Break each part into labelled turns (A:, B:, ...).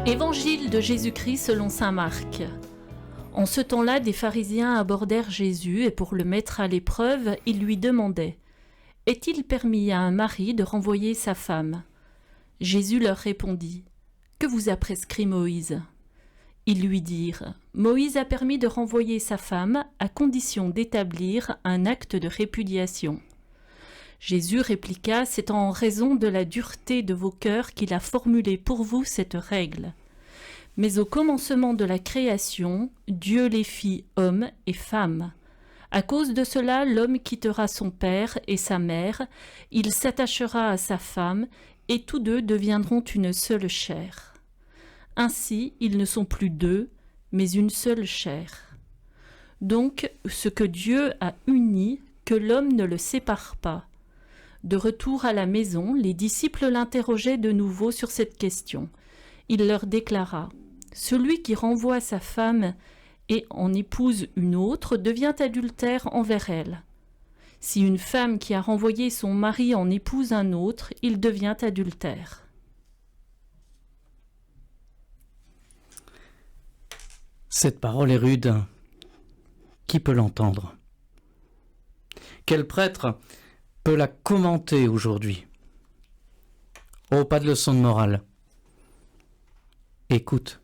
A: Évangile de Jésus-Christ selon saint Marc. En ce temps-là, des pharisiens abordèrent Jésus et pour le mettre à l'épreuve, ils lui demandaient « Est-il permis à un mari de renvoyer sa femme ?» Jésus leur répondit « Que vous a prescrit Moïse ?» Ils lui dirent « Moïse a permis de renvoyer sa femme à condition d'établir un acte de répudiation. » Jésus répliqua « C'est en raison de la dureté de vos cœurs qu'il a formulé pour vous cette règle. Mais au commencement de la création, Dieu les fit hommes et femmes. À cause de cela, l'homme quittera son père et sa mère, il s'attachera à sa femme, et tous deux deviendront une seule chair. Ainsi, ils ne sont plus deux, mais une seule chair. Donc, ce que Dieu a uni, que l'homme ne le sépare pas. » De retour à la maison, les disciples l'interrogeaient de nouveau sur cette question. Il leur déclara « Celui qui renvoie sa femme et en épouse une autre devient adultère envers elle. Si une femme qui a renvoyé son mari en épouse un autre, il devient adultère. »
B: Cette parole est rude. Qui peut l'entendre? Quel prêtre peut la commenter aujourd'hui? Oh, pas de leçon de morale. Écoute,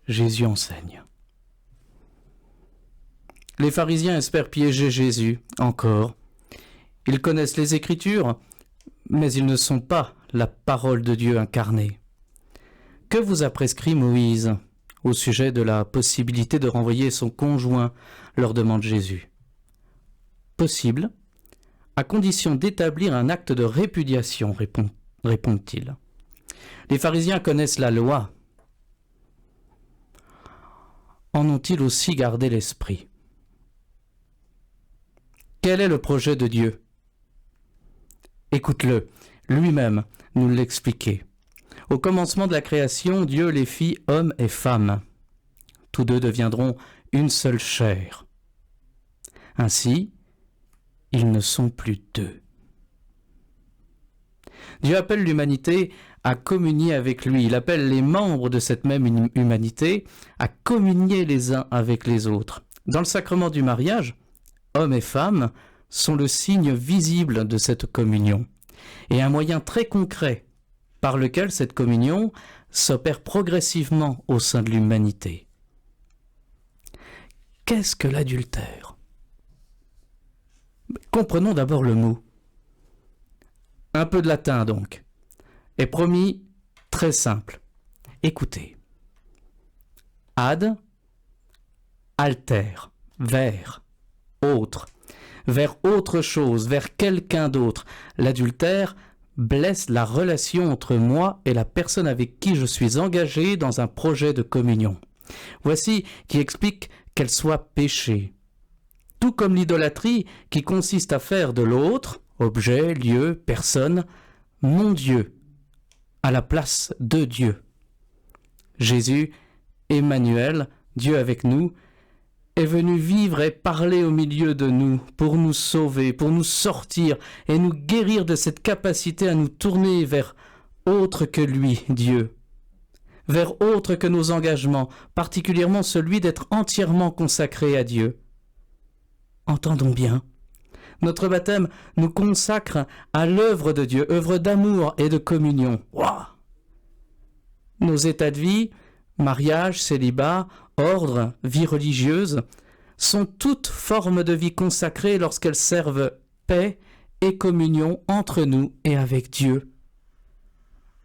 B: Jésus enseigne. Les pharisiens espèrent piéger Jésus, encore. Ils connaissent les Écritures, mais ils ne sont pas la parole de Dieu incarnée. Que vous a prescrit Moïse au sujet de la possibilité de renvoyer son conjoint, leur demande Jésus. Possible, à condition d'établir un acte de répudiation, répondent-ils. Les pharisiens connaissent la loi. En ont-ils aussi gardé l'esprit? Quel est le projet de Dieu? Écoute-le, lui-même nous l'expliquait. Au commencement de la création, Dieu les fit hommes et femmes. Tous deux deviendront une seule chair. Ainsi, ils ne sont plus deux. Dieu appelle l'humanité à communier avec lui. Il appelle les membres de cette même humanité à communier les uns avec les autres. Dans le sacrement du mariage, hommes et femmes sont le signe visible de cette communion et un moyen très concret par lequel cette communion s'opère progressivement au sein de l'humanité. Qu'est-ce que l'adultère? Comprenons d'abord le mot. Un peu de latin donc. Et promis, très simple. Écoutez. Ad, alter, vers, autre, vers autre chose, vers quelqu'un d'autre. L'adultère blesse la relation entre moi et la personne avec qui je suis engagé dans un projet de communion. Voici qui explique qu'elle soit péché. Tout comme l'idolâtrie qui consiste à faire de l'autre, objet, lieu, personne, mon Dieu, à la place de Dieu. Jésus, Emmanuel, Dieu avec nous, est venu vivre et parler au milieu de nous pour nous sauver, pour nous sortir et nous guérir de cette capacité à nous tourner vers autre que lui, Dieu, vers autre que nos engagements, particulièrement celui d'être entièrement consacré à Dieu. Entendons bien, notre baptême nous consacre à l'œuvre de Dieu, œuvre d'amour et de communion. Wow. Nos états de vie, mariage, célibat, ordre, vie religieuse, sont toutes formes de vie consacrées lorsqu'elles servent paix et communion entre nous et avec Dieu.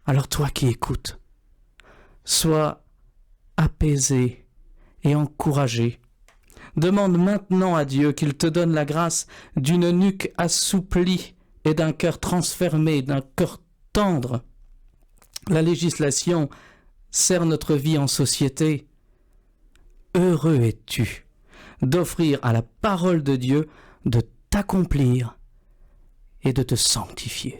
B: Alors toi qui écoutes, sois apaisé et encouragé. Demande maintenant à Dieu qu'il te donne la grâce d'une nuque assouplie et d'un cœur transformé, d'un cœur tendre. La législation sert notre vie en société. Heureux es-tu d'offrir à la parole de Dieu de t'accomplir et de te sanctifier.